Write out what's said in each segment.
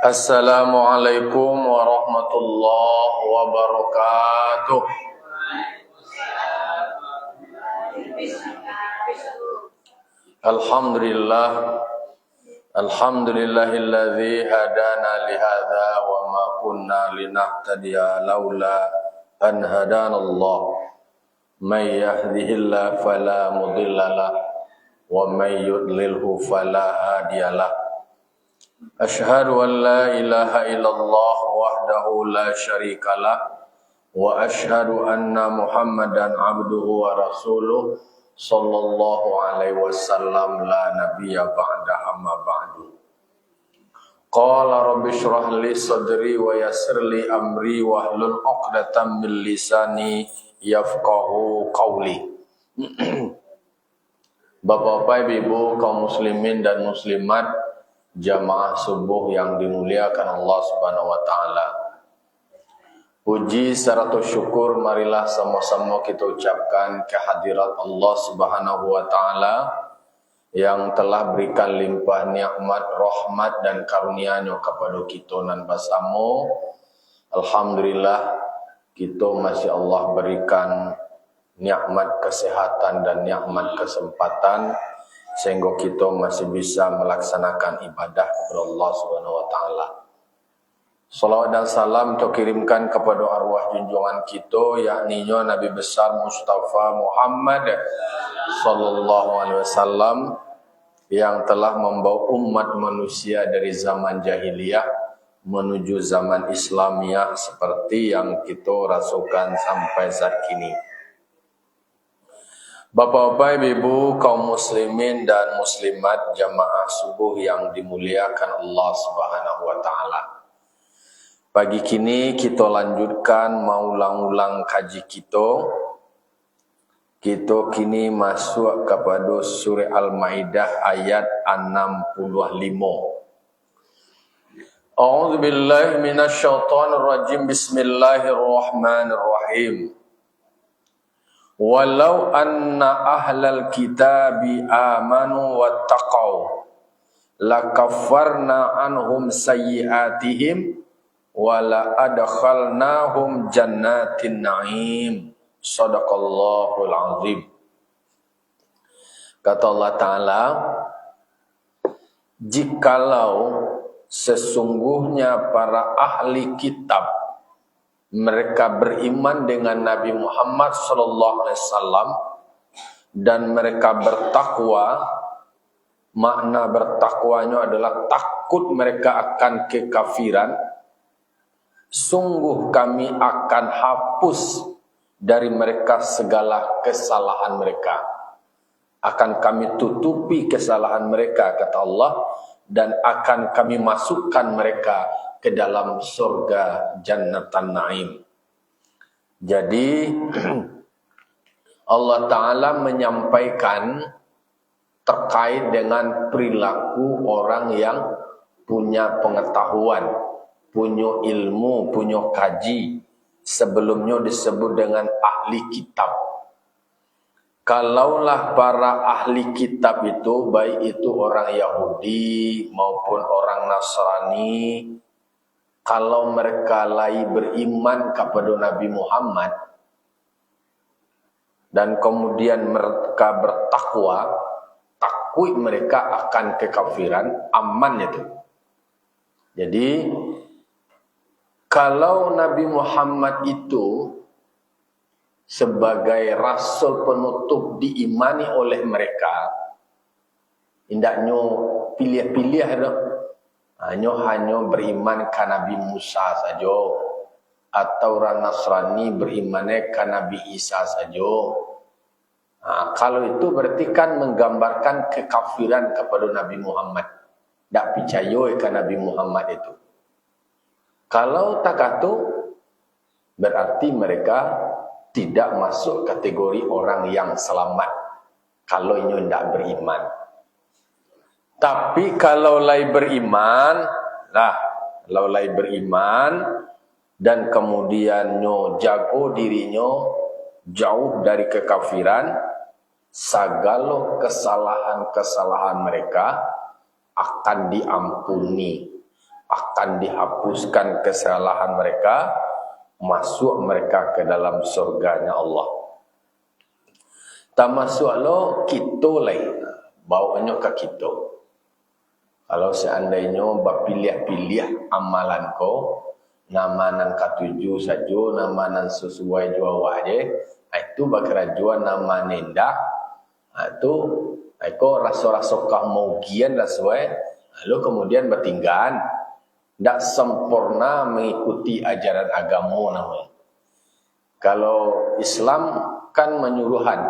Assalamualaikum warahmatullahi wabarakatuh. Alhamdulillahilladzi hadana lihadza wa ma kunna linahtadiya laula an hadanallah. May yahdihillahu fala mudhillalah wa may yudlilhu fala hadiyalah. Ashhadu an la ilaha illallah wahdahu la syarikalah wa ashhadu anna Muhammadan abduhu wa rasuluh sallallahu alaihi wasallam la nabiyya ba'da amma ba'du. Qala rabbi shrah li sadri wa yassir li amri wahlul 'uqdatam min lisani yafqahu qawli. Bapak-bapak, Ibu, kaum muslimin dan muslimat, jamaah subuh yang dimuliakan Allah Subhanahu wa taala. Puji serta syukur marilah sama-sama kita ucapkan kehadirat Allah Subhanahu wa taala yang telah berikan limpah nikmat, rahmat dan karunia-Nya kepada kita nan bersama. Alhamdulillah kita masih Allah berikan nikmat kesehatan dan nikmat kesempatan sehingga kita masih bisa melaksanakan ibadah kepada Allah Subhanahu wa taala. Salawat dan salam terkirimkan kepada arwah junjungan kita, yakni Nabi besar Mustafa Muhammad sallallahu alaihi wasallam yang telah membawa umat manusia dari zaman jahiliyah menuju zaman Islamiyah seperti yang kita rasakan sampai saat kini. Bapak-bapak, Ibu, kaum muslimin dan muslimat, jamaah subuh yang dimuliakan Allah Subhanahu wa taala. Pagi kini kita lanjutkan mau ulang-ulang kaji kita. Kita kini masuk kepada surah Al-Maidah ayat 65. A'udzu billahi minasyaitonir rajim. Bismillahirrahmanirrahim. Walau anna ahlal kitabi amanu wattaqau lakaffarna anhum sayyi'atihim wala adkhalnahum jannatin na'im. Shadaqallahul azim. Kata Allah Ta'ala, jikalau sesungguhnya para ahli kitab mereka beriman dengan Nabi Muhammad sallallahu alaihi wasallam dan mereka bertakwa, makna bertakwanya adalah takut mereka akan kekafiran, sungguh kami akan hapus dari mereka segala kesalahan mereka. Akan kami tutupi kesalahan mereka, kata Allah, dan akan kami masukkan mereka ke dalam surga Jannatan Naim. Jadi Allah Ta'ala menyampaikan terkait dengan perilaku orang yang punya pengetahuan, punya ilmu, punya kaji. Sebelumnya disebut dengan ahli kitab. Kalaulah para ahli kitab itu, baik itu orang Yahudi maupun orang Nasrani, kalau mereka lagi beriman kepada Nabi Muhammad dan kemudian mereka bertakwa, takut mereka akan kekafiran, aman itu. Jadi kalau Nabi Muhammad itu sebagai rasul penutup diimani oleh mereka, hendaknya pilih-pilih dah. Hanya beriman ke Nabi Musa saja, atau orang Nasrani beriman ke Nabi Isa saja. Kalau itu berarti kan menggambarkan kekafiran kepada Nabi Muhammad. Tak percaya ke Nabi Muhammad itu. Kalau tak kata, berarti mereka tidak masuk kategori orang yang selamat. Kalau ini tidak beriman. Tapi kalau lai beriman, kalau lai beriman dan kemudian jago dirinya jauh dari kekafiran, segala kesalahan-kesalahan mereka akan diampuni, akan dihapuskan kesalahan mereka, masuk mereka ke dalam surganya Allah. Tak masuk lo kita lain, bawanya ke kita. Kalau seandainya berpilih-pilih amalan kau, nama nan katuju saja, nama nan sesuai jua je, itu berkerajuan nama nenda, itu kau rasa-rasa kemaugian lah sesuai, lalu kemudian bertinggal, tidak sempurna mengikuti ajaran agama namanya. Kalau Islam kan menyuruhan,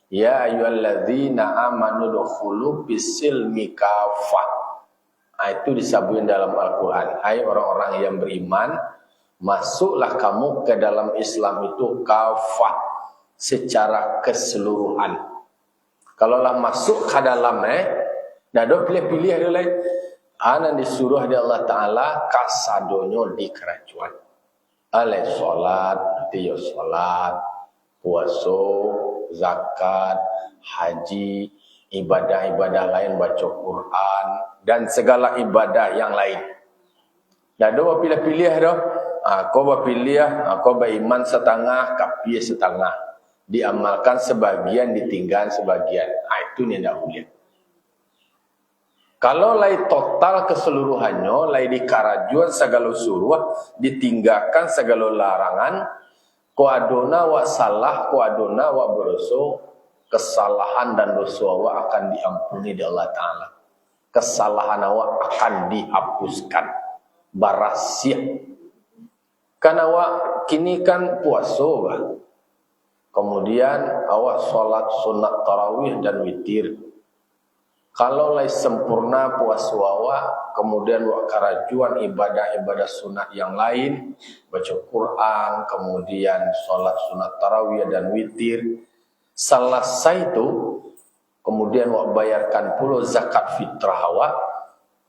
ya ayyuhalladzina amanu dukhulu bisilmi kafah. Itu disebutkan dalam Al-Quran. Hai orang-orang yang beriman, masuklah kamu ke dalam Islam itu kafah, secara keseluruhan. Kalau lah masuk ke dalam dah ada pilih-pilih ada lain. Anak disuruh di Allah Ta'ala kasadonyo di kerajuan. Alai solat, tiyo solat, puasa, zakat, haji, ibadah-ibadah lain, baca Quran, dan segala ibadah yang lain. Dah ada pilih-pilih dah. Kau berpilih, kau beriman setengah, kapi setengah. Diamalkan sebagian, ditinggal sebagian. Itu ni dah boleh. Kalau lai total keseluruhannya, lai dikarajuan segala suruh, ditinggalkan segala larangan, ko adona wa salah, ko adona wa berdosa, kesalahan dan dosa awak akan diampuni di Allah Ta'ala. Kesalahan awak akan dihapuskan. Barasia. Kan awak kini kan puasa kan? Kemudian awak solat sunat tarawih dan witir. Kalau lai sempurna puasa awak, kemudian awak karajuan ibadah-ibadah sunat yang lain, baca Quran, kemudian solat sunat tarawih dan witir, selesai itu, kemudian awak bayarkan pula zakat fitrah awak,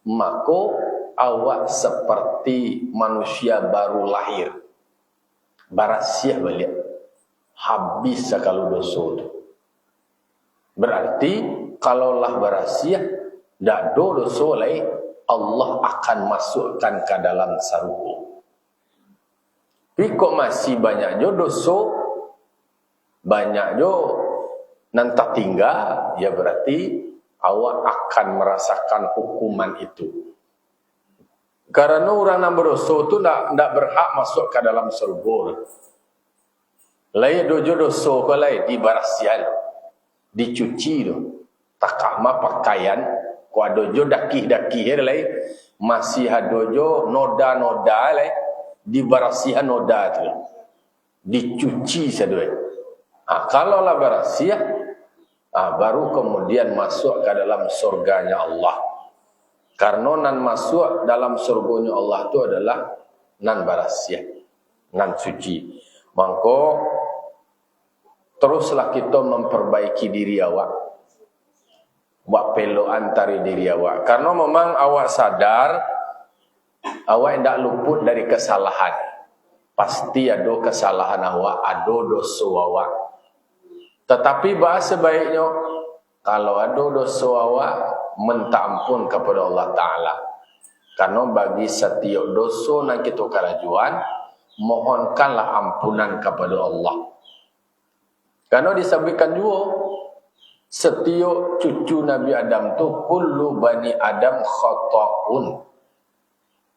maka awak seperti manusia baru lahir. Barasia balik. Habis sekali dosa itu. Berarti, kalaulah barasia, dak ada dosa lain, Allah akan masukkan ke dalam saruku. Tapi kok masih banyak jo dosa, banyak jo nanti tinggal, ya berarti awak akan merasakan hukuman itu. Karena orang yang berdosa itu tidak berhak masuk ke dalam surga. Lai dojo dosa ko lai dibarasian, dicuci tu, takama pakaian, ko dojo daki-daki lai masih dojo noda-noda lai dibarasian noda tu, dicuci sedoi. Kalau lah barasia, baru kemudian masuk ke dalam surganya Allah. Karena nan masuk dalam surganya Allah itu adalah nan barasia, nan suci. Maka teruslah kita memperbaiki diri awak, buat pelo antara diri awak. Karena memang awak sadar, awak tidak luput dari kesalahan. Pasti ada kesalahan awak, ada dosa awak. Tetapi bahasa baiknya, kalau ada dosa awak, minta ampun kepada Allah Ta'ala. Karena bagi setiap dosa yang kita kerajuan, mohonkanlah ampunan kepada Allah. Karena disebutkan juga, setiap cucu Nabi Adam tu kullu bani Adam khata'un.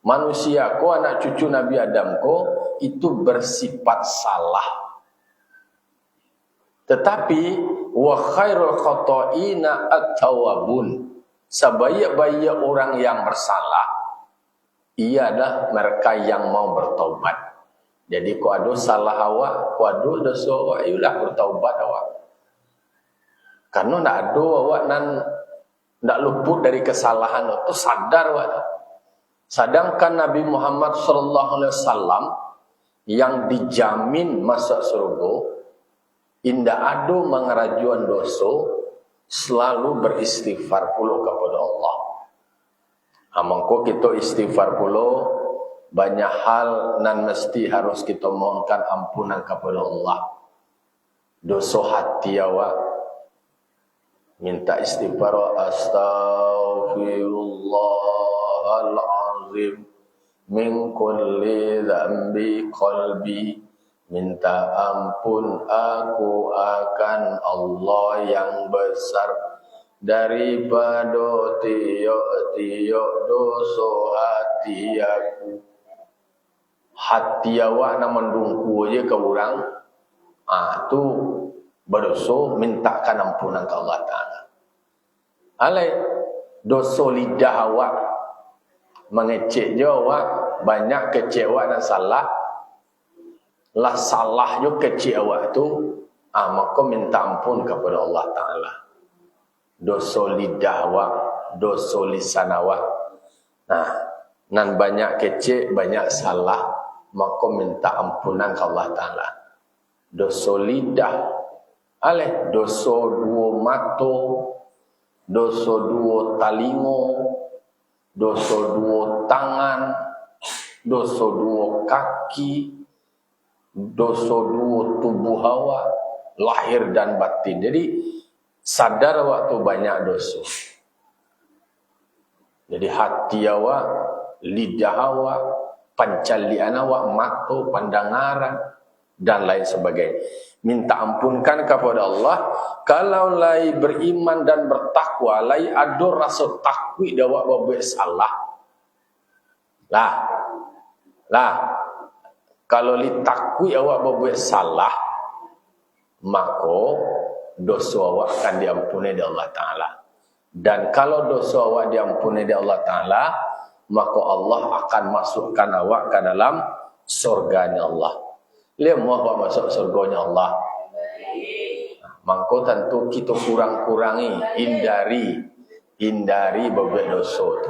Manusia ko, anak cucu Nabi Adam ko, itu bersifat salah. Tetapi wa khairul khata'ina at-tawwabun. Sebaik-baik orang yang bersalah, ialah mereka yang mau bertaubat. Jadi kau ada salah awak, kau ada dosa awak, ialah bertaubat awak. Karena tidak ada awak nan tidak luput dari kesalahan itu, sadar awak. Sedangkan Nabi Muhammad SAW yang dijamin masuk surga, tidak ada mengerajuan dosa, selalu beristighfar pula kepada Allah. Maka kita istighfar pula, banyak hal nan mesti harus kita mohonkan ampunan kepada Allah. Dosa hati awak, minta istighfar, astaghfirullahalazim min kulli dzambi qalbi, minta ampun aku akan Allah yang besar daripada tiok-tiok dosa hati aku. Hati awak nak mendungku je ke orang, tu berdosa, mintakan ampunan ke Allah Ta'ala. Alai dosa lidah awak, mengecek je awak, banyak kecek awak dan salah, lah salah je kecek awak tu, maka minta ampun kepada Allah Ta'ala. Dosa lidah awak, dosa lisan awak, nan banyak kecek, banyak salah, maka minta ampunan ke Allah Ta'ala. Dosa lidah, dosa dua mata, dosa dua talingo, dosa dua tangan, dosa dua kaki, dosa dua tubuh awak, lahir dan batin. Jadi sadar awak tu banyak dosa. Jadi hati awak, lidah awak, pancalian awak, mata, pandangaran dan lain sebagainya. Minta ampunkan kepada Allah. Kalau lai beriman dan bertakwa, lai ada rasa takwi awak berbuat salah. Kalau li takwi awak berbuat salah, maka dosa awak akan diampuni oleh Allah Ta'ala. Dan kalau dosa awak diampuni oleh Allah Ta'ala, maka Allah akan masukkan awak ke dalam surganya Allah. Dia mau awak masuk surganya Allah. Maka tentu kita kurang-kurangi, hindari berbuat dosa itu.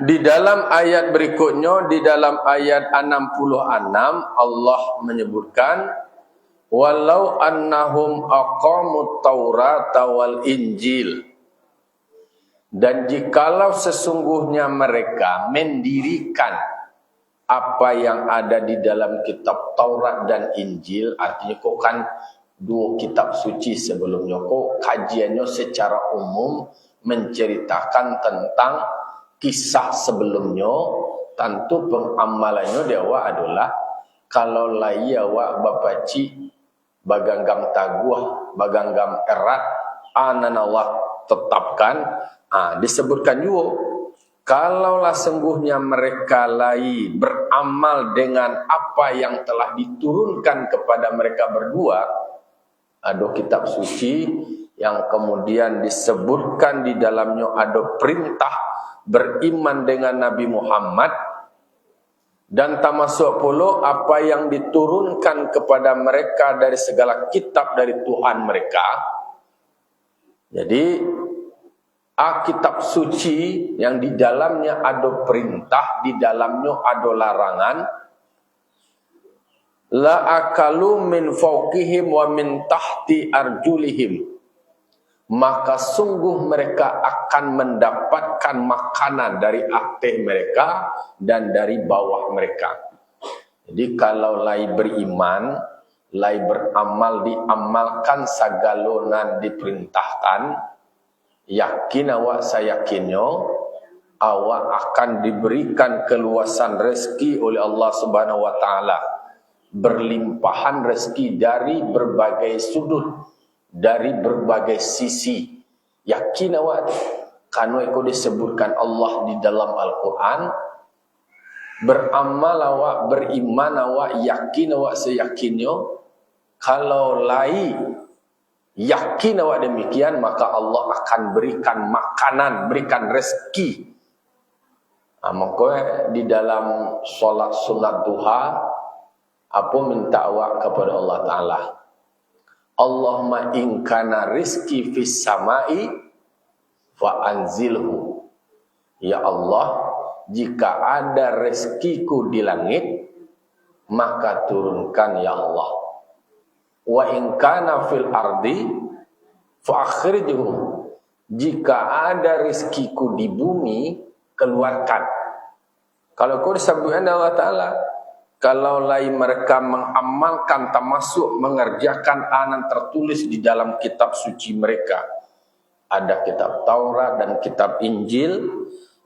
Di dalam ayat berikutnya, di dalam ayat 66, Allah menyebutkan, walau annahum aqamut taurata wal injil, dan jikalau sesungguhnya mereka mendirikan apa yang ada di dalam kitab Taurat dan Injil, artinya kok kan dua kitab suci sebelumnya, kok kajiannya secara umum menceritakan tentang kisah sebelumnya, tentu pengamalannya dewa adalah kalau lai awak bapaci baganggang taguh, baganggang erat, anan Allah tetapkan, disebutkan juga, kalaulah sungguhnya mereka lai beramal dengan apa yang telah diturunkan kepada mereka berdua, ada kitab suci yang kemudian disebutkan di dalamnya ada perintah beriman dengan Nabi Muhammad, dan termasuk pula apa yang diturunkan kepada mereka dari segala kitab dari Tuhan mereka. Jadi kitab suci yang di dalamnya ada perintah, di dalamnya ada larangan, la akalu min fawqihim wa min tahti arjulihim, maka sungguh mereka akan mendapatkan makanan dari atas mereka dan dari bawah mereka. Jadi kalau lai beriman, lai beramal, diamalkan sagalonan diperintahkan, yakin awak sayakinnya awak akan diberikan keluasan rezeki oleh Allah Subhanahu wa taala, berlimpahan rezeki dari berbagai sudut, dari berbagai sisi. Yakin awak karena itu disebutkan Allah di dalam Al-Quran. Beramal awak, beriman awak, yakin awak seyakinnya, kalau lai yakin awak demikian, maka Allah akan berikan makanan, berikan rezeki. Maka di dalam solat sunat duha, apa minta awak kepada Allah Ta'ala? Allahumma in kana rizki fis samai fa anzilhu. Ya Allah, jika ada rezekiku di langit, maka turunkan ya Allah. Wa in kana fil ardi fa akhrijhu. Jika ada rezekiku di bumi, keluarkan. Kalau kau disebutkan Allah Ta'ala, kalau lain mereka mengamalkan termasuk mengerjakan anan tertulis di dalam kitab suci mereka. Ada kitab Taurat dan kitab Injil.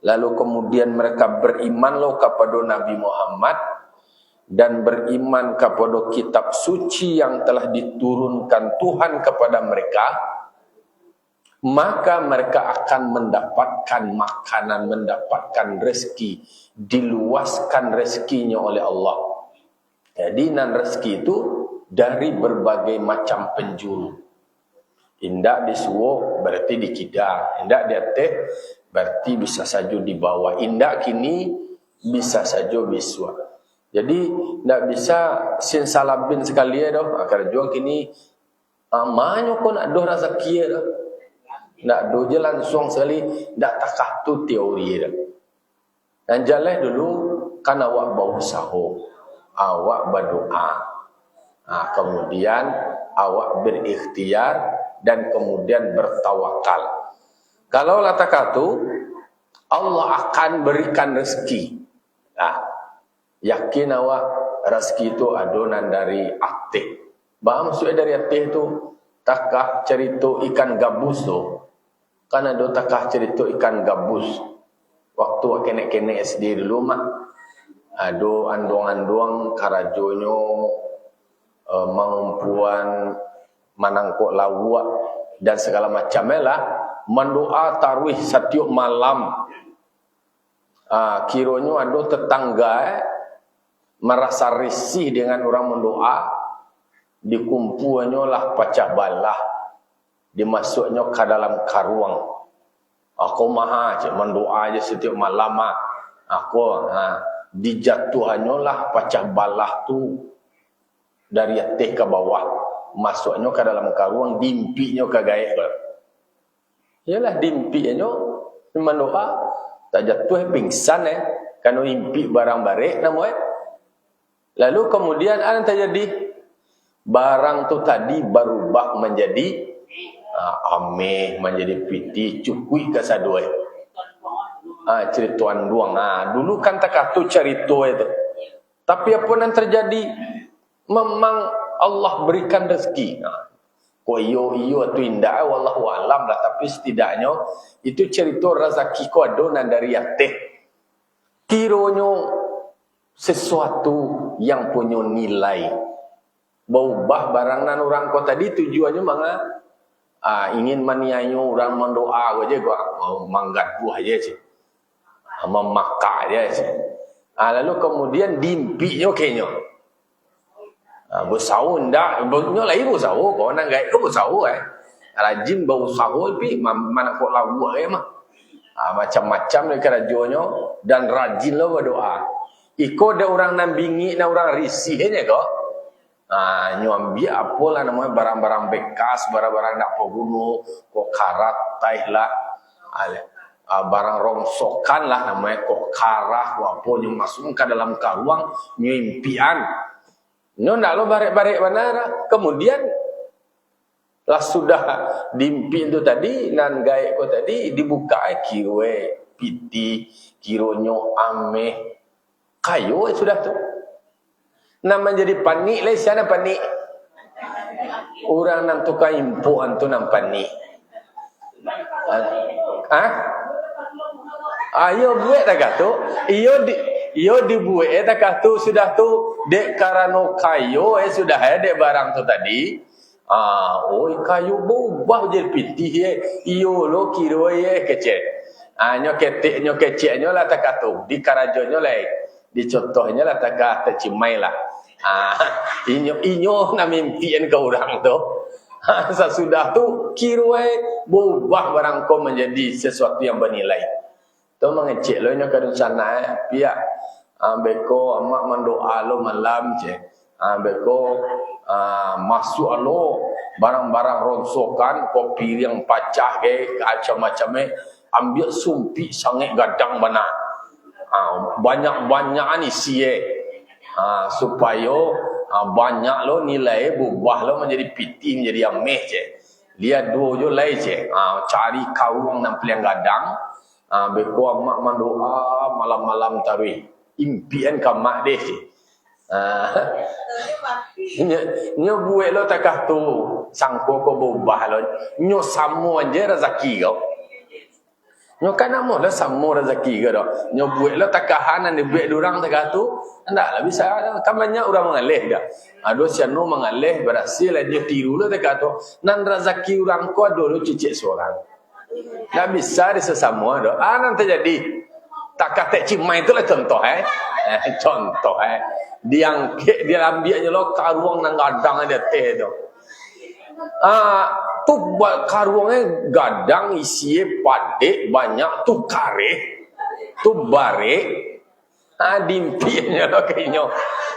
Lalu kemudian mereka berimanlah kepada Nabi Muhammad dan beriman kepada kitab suci yang telah diturunkan Tuhan kepada mereka, maka mereka akan mendapatkan makanan, mendapatkan rezeki, diluaskan rezekinya oleh Allah. Jadi nan rezeki itu dari berbagai macam penjuru. Indak disuwo berarti dikidal, indak di atas berarti bisa saja dibawa, indak kini bisa saja biswa. Jadi tidak bisa sin salabin sekali ya doh. Akar juang kini amanyo pun ada rezeki ya doh. Tidak do je langsung sekali, tidak takah tu teori ya. Dan jalan dulu kan awak berusaha, awak berdoa, kemudian awak berikhtiar dan kemudian bertawakal. Kalau latakah tu Allah akan berikan rezeki. Yakin awak rezeki itu adonan dari atih. Bah maksudnya dari atih itu takah cerita ikan gabus tu. Kan ada takah cerita ikan gabus. Waktu kenek-kenek SD dulu mah ada anduang-anduang karajonyo mengumpuan manangkok lawak dan segala macamnya lah mendoa tarawih setiap malam. Kironyo ada tetangga merasa risih dengan orang mendoa, dikumpuannya lah pecah balah, dimasuknya ke dalam karuang. Aku maha je mendoa aja setiap malam aku dijatuhannya lah pecah balah tu dari atas ke bawah, masuknya ke dalam karuang, dimpinya ke gaib. Yalah dimpinya mendoa tak jatuh pingsan kan impi barang barik namanya. Lalu kemudian apa terjadi? Barang tu tadi berubah menjadi ameh, menjadi piti, cukui ke sadoi. Cerituan duang. Dulu kan tak katu cerita itu. Tapi apa yang terjadi? Memang Allah berikan rezeki. Kok iyo atau indah, wallahu alam lah. Tapi setidaknya itu cerita rezeki ko adonan dari yateh. Kironyo sesuatu yang punya nilai. Berubah barang nan orang kau tadi tujuannya mana? Ingin maniayo orang mendoa aja gua manggat buah aja sih. Memakak aja sih. Lalu kemudian dimpinya kayaknya. Bersau ndak, benyo lai bersau, kau nang gaib kau bersau Rajin bersau tapi mana kau lawa mah. Macam-macam dari kerajuannya dan rajinlah berdoa. Iko ada orang nambingi, na orang risihnya kok. Nyambi apalah namanya barang-barang bekas, barang-barang nak pegunu, kok karat, lah, barang rongsokan lah namanya, kok karah, kok apa yang masuk ke dalam karuang, nyimpian. Nyo nak lo barek-barek benar. Kemudian lah sudah dimpi itu tadi, nan gaib ko tadi dibuka kiwe, piti, kironyo ameh. Kayu sudah tu. Nama jadi panik lah, siapa panik? Orang nam tukar impuan tu nam panik. Ayo buat tak katu? Iyo dibuat tak katu sudah tu dek karano kayu sudah dek barang tu tadi. Kayu berubah jadi piti iyo lo kiro kecil. Nyo ketik nyo kecil nyo lah tak katu di karajonyo lah. Dicontohnya lah tak cimai lah. Inyo nak mimpian ke orang tu. Sesudah tu kiroi berubah barang kau menjadi sesuatu yang bernilai. Tu mengecek lo nyo ke sana pihak beko amak mendoa lo malam je. Beko masuk lo barang-barang ronsokan, kopi yang pacah ke macam-macam ambil sumpi sangat gadang benar. Banyak-banyak ni siye supaya banyak lo nilai berubah lo menjadi piti menjadi ameh je. Lihat dua je lai je. Cari kaung nan peliang gadang. Beko mak mendoa malam-malam tarawih. Impian ke mak deh je. Nyo buat lo takah tu sangko ko bobah lo. Nyo samo aja rezeki kau. Nyo kan amo lah samo rezeki kau dah. Nyo buat lo takahanan di buat durang takah tu. Ndak lah bisa. Kan banyak orang mengalih dah. Ado siano mengalih berhasil dia tiru lo takah tu. Nan rezeki orang ko ado lo cicik seorang. Ndak bisa disesamo ado. Nanti jadi takah tek cimai tu lah contoh contoh diangkat dia ambilnya lo karuang nang gadang ada teh tu. Tu karuangnya gadang isi padek banyak tu kare tu bare. Dimpinya lo kayaknya.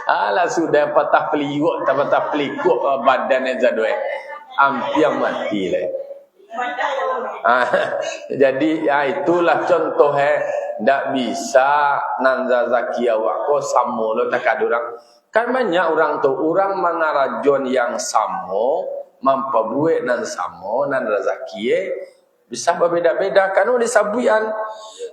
Alah sudah patah pelikuk badannya jadwe. Hampir mati lah. Jadi itulah contoh ndak bisa nan rezeki awak ko samo lo takad orang. Kan banyak orang tu orang mangarajon yang samo mampabuat nan samo nan rezeki bisa berbeza-beza kan disabuian.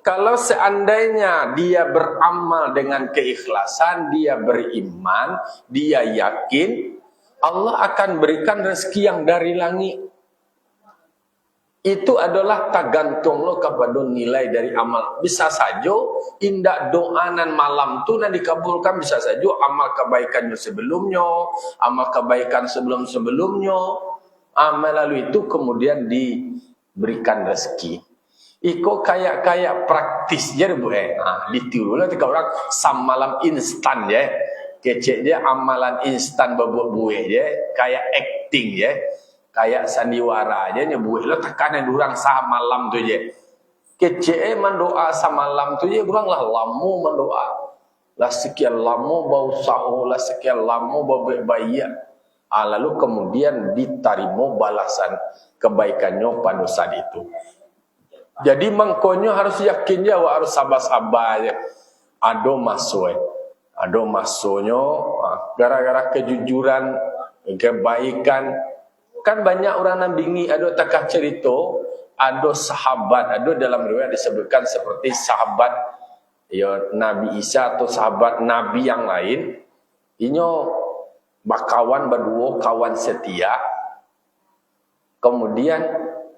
Kalau seandainya dia beramal dengan keikhlasan, dia beriman, dia yakin Allah akan berikan rezeki yang dari langit. Itu adalah tergantung lo kepada nilai dari amal. Bisa saja indak doanan malam tu nak dikabulkan, bisa saja amal kebaikannya sebelumnya, amal kebaikan sebelum-sebelumnya, melalui itu kemudian diberikan rezeki. Iko kayak praktis je bu ditiru lah tika orang samalam instan je. Kecek dia amalan instan buat je, kayak acting je. Kayak sandiwara aja nyebuih lo tekanan durang sah malam tu je. Kece mendoa samalam tu je durang lah lamu mendoa. Lah sekian lama bau sahu, lah sekian lama bau baik. Lalu kemudian diterima balasan kebaikannya pada saat itu. Jadi mangkonyo harus yakin je, awak harus sabar-sabar je. Ado masuknya gara-gara kejujuran, kebaikan. Kan banyak orang nambingi ada takah cerita, ada sahabat, ada dalam riwayat disebutkan seperti sahabat Nabi Isa atau sahabat Nabi yang lain. Inyo bakawan berdua, kawan setia. Kemudian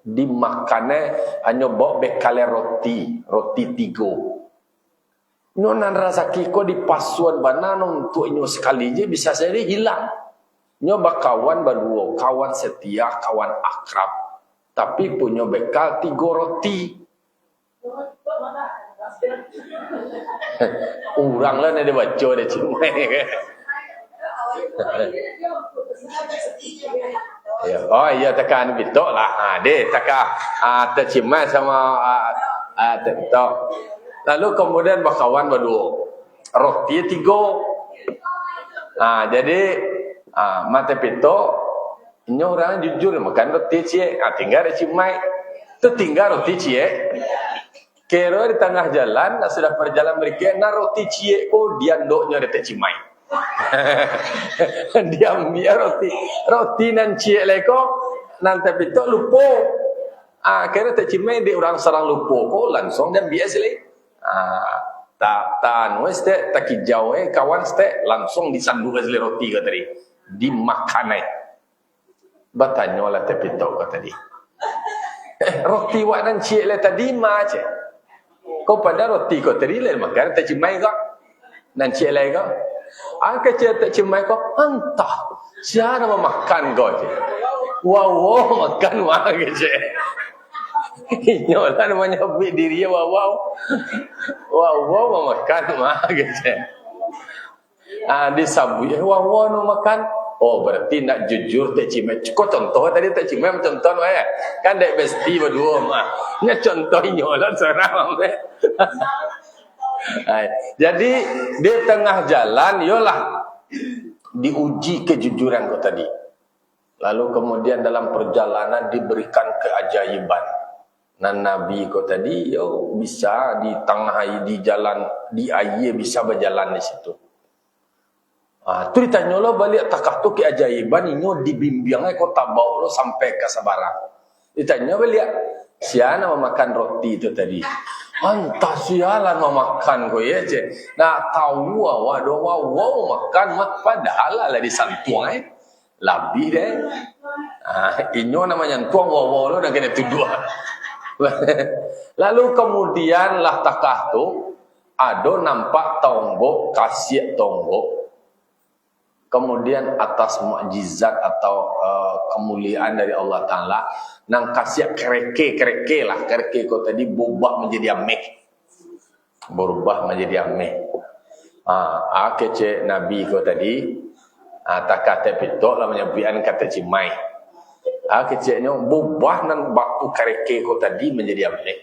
dimakannya hanya bawa bekale roti 3. Inyo nan rezeki ko di pasuan banan untuk inyo sekali je bisa jadi hilang. Nyoba kawan berdua, kawan setia, kawan akrab. Tapi punya bekal 3 roti. Orang lah nak baca dia cuma. Oh iya tekan betul lah. Dia tekan tercimai sama betul. Lalu kemudian berkawan berdua. Roti 3. Jadi mata pito, ini orang jujur makan roti cie, tinggal cimai, tu tinggal roti cie. Kero di tengah jalan, sudah perjalanan berikut, roti cie ko dia ndoknya reti cimai. Dia ambil roti nan cie leko, nanti pito lupo. Kero reti cimai di orang serang lupo ko langsung dia biasa le. Tak weste tak kijau kawan ste langsung disandu asli roti ke tadi. Dimakanai. Bertanya lah tapi tahu kata dia. Roti wak dan cik lah tadi macam. Kau pada roti kau tadi lah makan tak cimai kau. Dan cik lah kau. Angkat cik tak cimai kau. Entah. Siapa nak makan kau je. Wow makan wak ke cik. Inyo lah namanya bik diri wow. Wow makan wak ke cik. Disabui wow no makan. Oh berarti nak jujur tak cimai. Kau contoh tadi tak cimai macam contoh kan dek besti berdua nya contohnya lah seorang. Jadi di tengah jalan yolah diuji kejujuran kau tadi. Lalu kemudian dalam perjalanan diberikan keajaiban. Nan Nabi kau tadi bisa di tengah di jalan di air bisa berjalan di situ. Tu ditanya lo balik takah tu keajaiban inyo dibimbingnya kau tak bawa lo sampai ke sebarang. Ditanya balik siapa nak makan roti itu tadi. Entah sialan mau makan ko ya cik. Nak tahu awak doa wow makan mah padahal lah di santuang Labi deh. Inyo namanya tuang wow lo dah kena tuduh. Lalu kemudian lah takah tu ada nampak tonggok kasih tonggok. Kemudian atas mukjizat atau kemuliaan dari Allah Ta'ala nang kasih kereke ko tadi berubah menjadi ameh, kece Nabi ko tadi tak kata pitok lah menyabian kata cimai keceknya berubah nang baku kereke ko tadi menjadi ameh.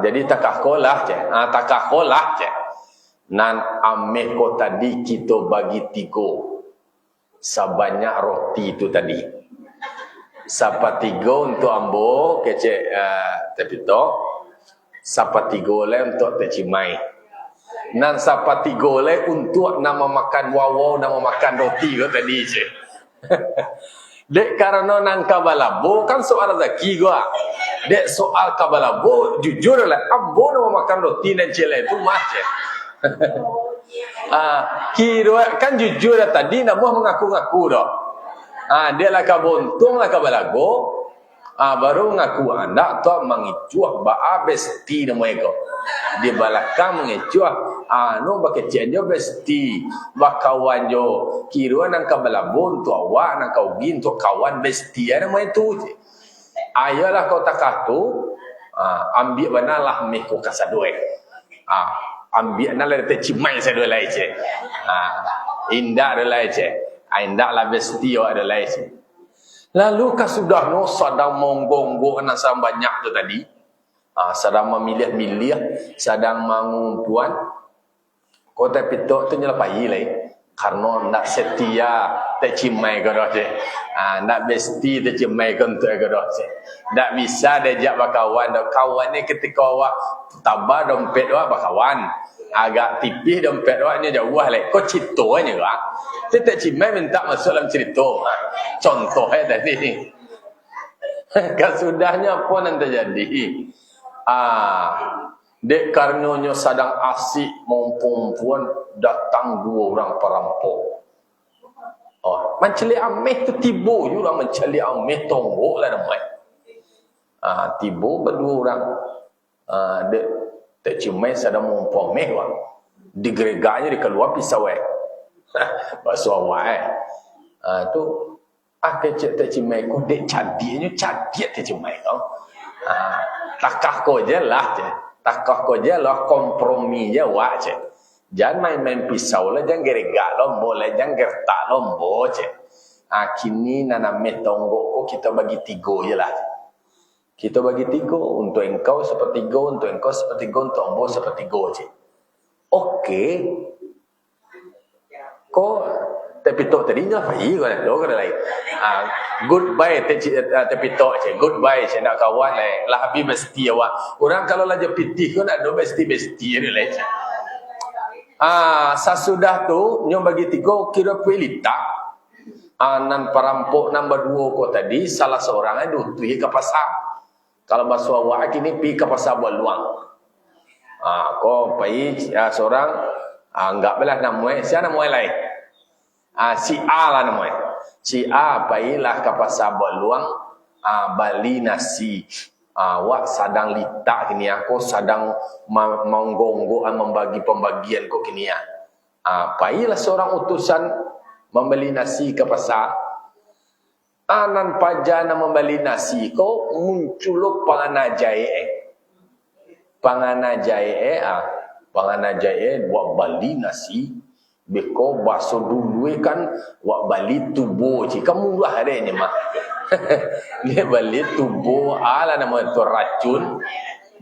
Jadi takakolah nan ameh ko tadi kita bagi 3 sebanyak roti itu tadi. Sapa 3 untuk ambo kecek tepito, sapa 3 le untuk tecimai, nan sapa 3 le untuk nama makan wawo, nama makan roti ko tadi je. Dek karena nang kabalabo kan soal rezeki gua. Dek soal kabalabo jujur lah ambo nama makan roti dan cele itu mah je. Kira kan jujur tadi nama mengaku-ngaku dah. Dia lah kabuntung lah kabalago. Baru ngaku anak tu mengicuah ba besti nama ego. Di belakang mengicuah no bakecian jo besti bakawan jo kira nang kabalabon tu awak nang kau gin tu kawan besti nama itu je. Ayolah kau takah tu ambil banalah meh ko kasadue. Ambil nalar te cimai sadue lai je. Indah ada lai je. Indah lah besti ada lai je. Lalu sudah no sedang monggonggo anak sama banyak tu tadi. Sedang memilih-milih, sedang mengumpuan. Kota pitok tu nyelapai lai. Karena nak setia tercimai ke dah je. Nak besti tercimai ke untuk ke dah je. Tak bisa diajak berkawan. Kawan ni ketika awak tabah dompet awak berkawan. Agak tipis dompet awaknya jauh lah. Kau citanya ke? Tidak cimai minta masuk dalam cerita. Contohnya tadi. Kesudahnya apa yang terjadi? Dek karnyonya sedang asik perempuan datang 2 orang perampok. Menceli ameh tu tiba juga menceli ameh tonggok lah namanya. Tiba berdua orang. Dek tercimai sedang mempuameh wak. Digreganya dia keluar pisau bakso awak tu kecek tercimai ko dek cadinya cadiat tercimai kau. Takah ko je lah je. Takah ko je lah kompromi je wak je. Jangan main-main pisau lah, jangan geregak lombo lah, jangan gertak lombo je. Kini naname tonggok ko kita bagi 3 je lah. Kita bagi 3 untuk engkau sepertiga, untuk engkau sepertiga, untuk ambo sepertiga je. Okey. Ko tepitok tadi nya fai ko dah ko lain. Goodbye tepitok je. Goodbye je nak kawan lah habis mesti awak. Orang kalau lah jepitih ko nak do besti-besti ni lah. Sesudah tu nyo bagi 3 kira pelita. Nan perampok nombor 2 ko tadi salah seorang itu pergi ke pasar. Kalau bahasa awak kini pergi ke pasar buat luang. Ko pergi seorang enggak belah namanya, siapa namanya lain? Si A lah namanya. Si A pergilah ke pasar buat luang, bali nasi. Wak sedang litak kini aku sedang menggonggoan membagi pembagian ko kini ya. Pergilah seorang utusan membeli nasi ke pasar. Anan pajana membeli nasi ko muncul panganajae buat bali nasi beko baso dulu kan wak bali tubo je kamu lah adanya mah. Dia bali tubo ala nama itu racun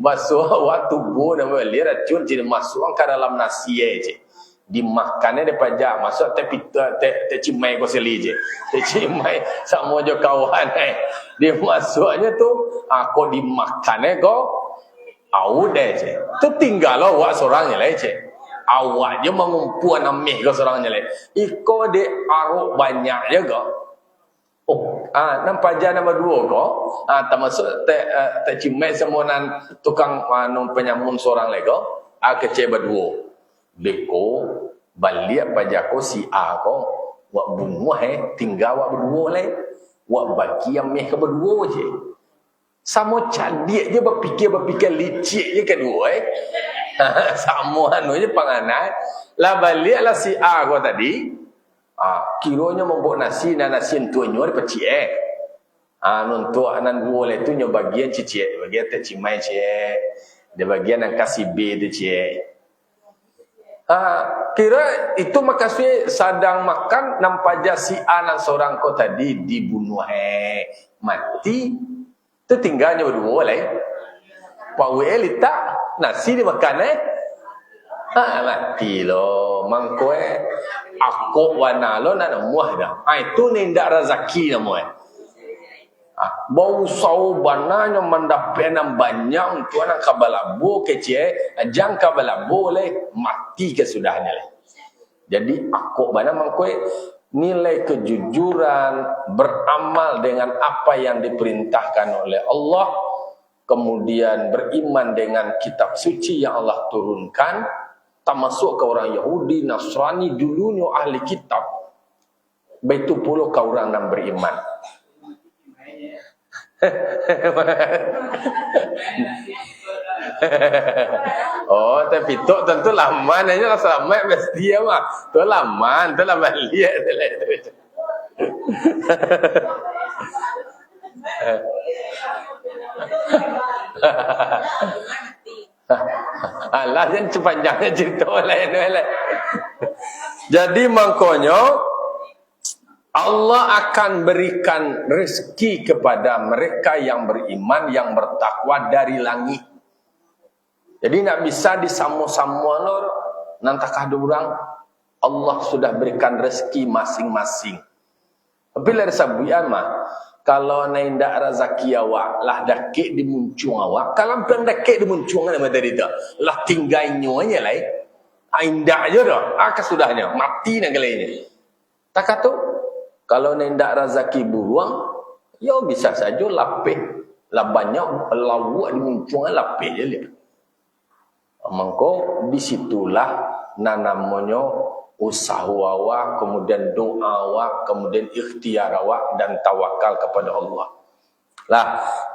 baso wak tubo nama bali racun jadi masuk ke dalam nasi je. Dimakannya dia pajak masuk cimai ko seli je. Cimai sama jo kawan dia masuknya tu kok dimakannya ko deh je. Tu tinggal awak seorangnya lah je. Awak je mengumpuan amih ko seorangnya lah. Iko de arok banyak je ko. Nampak aja nama dua kok. Termasuk tak cimai semua nan tukang penyamun seorang lego. Kecil berdua. Beko balik pajak ko si ko. Wak bunuh tinggal wak berdua le. Wak bagi yang meh ke berdua je. Sama candik je berfikir licik je kedua Sama je panganan. Lah baliklah si ko tadi. Kiranya membuat nasi dan nasi entuanya ada pecik nuntuk anan boleh tu nyo bagian cicik bagian tak cimai cik dia bagian yang kasih B tu cik kira itu makasih sadang makan nampak aja si anak seorang ko tadi dibunuh mati tu tinggalnya berdua lah pawe letak nasi dimakan mati lo mangko aku wana lo nak muah dah. Itu nindak rezeki nama bau sau bananya mendapat banyak untuk anak kabalabu kecil, jang kabalabu le mati kesudahnya le. Jadi aku bana mangko nilai kejujuran beramal dengan apa yang diperintahkan oleh Allah, kemudian beriman dengan kitab suci yang Allah turunkan. Tak masuk ke orang Yahudi, Nasrani, dulunya ahli kitab. Begitu pula ke orang yang beriman. Tapi tu tentu laman aja lah sama mesti ya mah. Tu laman, tu laman lihat tu. Alah yang sepanjangnya cerita lain. Jadi makanya Allah akan berikan rezeki kepada mereka yang beriman, yang bertakwa dari langit. Jadi nak bisa disamu-samu nantakah orang Allah sudah berikan rezeki masing-masing. Bila sabuyan mah kalau naindak rezeki awak lah dakik dimuncung awak kalau pun dakik dimuncung nama tadi tu lah tinggalnya aja lah indak je dah sudahnya mati nak galainya tak kata kalau naindak rezeki buruang ya bisa saja lapih lah banyak lawak dimuncung lapih je lihat mangko disitulah namanya usaha awak, kemudian doa awak, kemudian ikhtiar awak dan tawakal kepada Allah. Lah,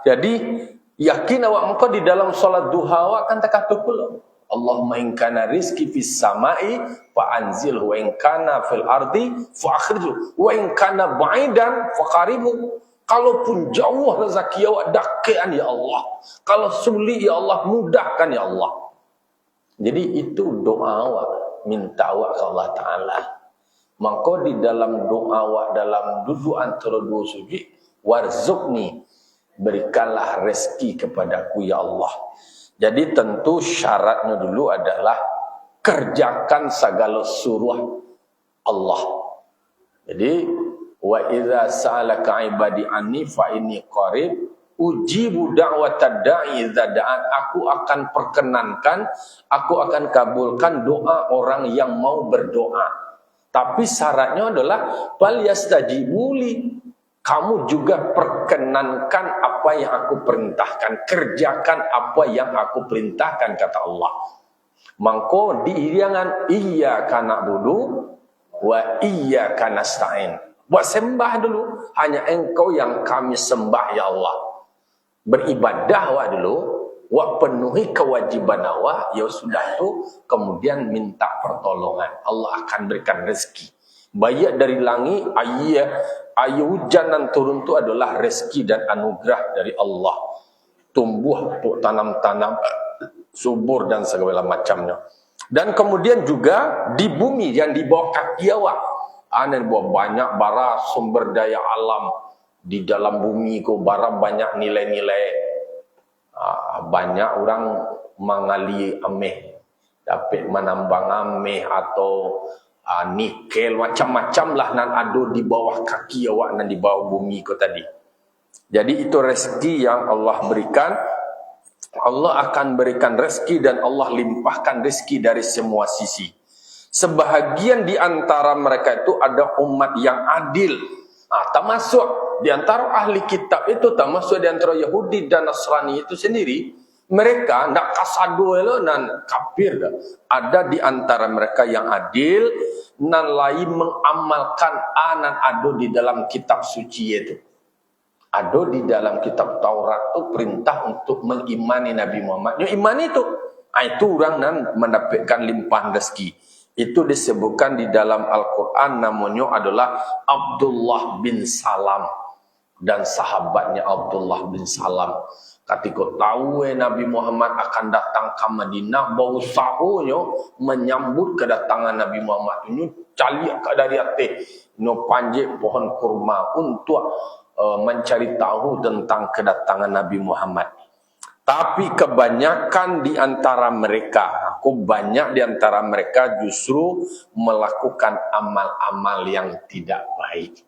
jadi yakin awak maka di dalam solat duha awak kan tak kata pula. Allahumma in kana rizqi fis samai fa anzilhu wa in kana fil ardi fa akhrijhu wa in kana ba'idan fa qaribhu. Kalaupun jauh rezeki awak dakkan ya Allah. Kalau sulit ya Allah mudahkan ya Allah. Jadi itu doa awak. Minta awak ke Allah Ta'ala. Maka di dalam doa awak, dalam duduk antara dua sujud, warzuqni, berikanlah rezeki kepadaku ya Allah. Jadi tentu syaratnya dulu adalah kerjakan segala suruh Allah. Jadi wa idza sa'alaka ibadi anni fa inni qarib ujibu da'watad da'i idza da'an. Aku akan perkenankan, aku akan kabulkan doa orang yang mau berdoa. Tapi syaratnya adalah fal yastajibuli. Kamu juga perkenankan apa yang aku perintahkan, kerjakan apa yang aku perintahkan kata Allah. Mangko diiringan iyyaka na'budu wa iyyaka nasta'in. Buat sembah dulu, hanya engkau yang kami sembah ya Allah. Beribadah awak dulu, awak penuhi kewajiban awak, ya sudah tu, kemudian minta pertolongan. Allah akan berikan rezeki. Baik dari langit, air hujan dan turun tu adalah rezeki dan anugerah dari Allah. Tumbuh untuk tanam-tanam, subur dan segala macamnya. Dan kemudian juga di bumi yang di bawah kaki awak, ada banyak bara sumber daya alam. Di dalam bumi ko barang banyak nilai-nilai banyak orang mengali ameh dapat menambang ameh atau nikel macam-macam lah nan ada di bawah kaki awak nan di bawah bumi ko tadi. Jadi itu rezeki yang Allah berikan. Allah akan berikan rezeki dan Allah limpahkan rezeki dari semua sisi. Sebahagian di antara mereka itu ada umat yang adil. Termasuk di antara ahli kitab itu, termasuk di antara Yahudi dan Nasrani itu sendiri, mereka nak kasado lo nan kafir dah. Ada di antara mereka yang adil nan lain mengamalkan anan ado di dalam kitab suci itu. Ado di dalam kitab Taurat itu perintah untuk mengimani Nabi Muhammad. Yang iman itu, itu orang nan mendapatkan limpahan rezeki. Itu disebutkan di dalam Al-Quran, namanya adalah Abdullah bin Salam dan sahabatnya Abdullah bin Salam. Ketika tahu Nabi Muhammad akan datang ke Madinah, bau sahurnya menyambut kedatangan Nabi Muhammad ini caliak dari atas no panjat pohon kurma untuk mencari tahu tentang kedatangan Nabi Muhammad. Tapi kebanyakan di antara mereka, banyak di antara mereka justru melakukan amal-amal yang tidak baik.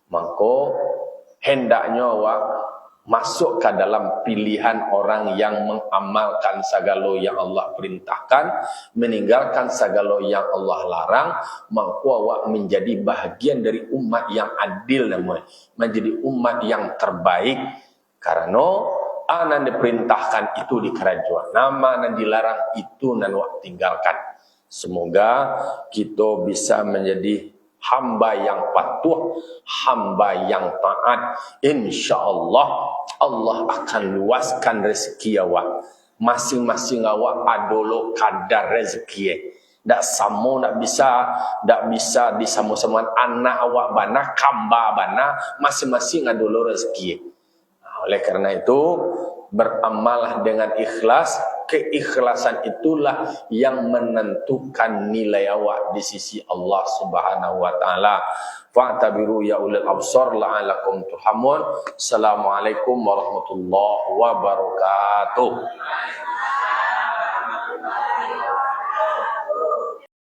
Maka hendaknya masuk ke dalam pilihan orang yang mengamalkan segala yang Allah perintahkan, meninggalkan segala yang Allah larang, maka awak menjadi bahagian dari umat yang adil namanya, menjadi umat yang terbaik. Karena anan diperintahkan itu di kerajaan, nama nan dilarang itu nan awak tinggalkan. Semoga kita bisa menjadi hamba yang patuh, hamba yang taat. InsyaAllah Allah akan luaskan rezeki awak. Masing-masing awak adolo kadar rezeki. Tak sama, tak bisa disama-sama anak awak bana, kamba bana, masing-masing adolo rezeki. Oleh karena itu, beramallah dengan ikhlas. Keikhlasan itulah yang menentukan nilai awak di sisi Allah Subhanahu wa taala. Fa'tabiru ya ulil absar la'alakum turhamun. Assalamualaikum warahmatullahi wabarakatuh.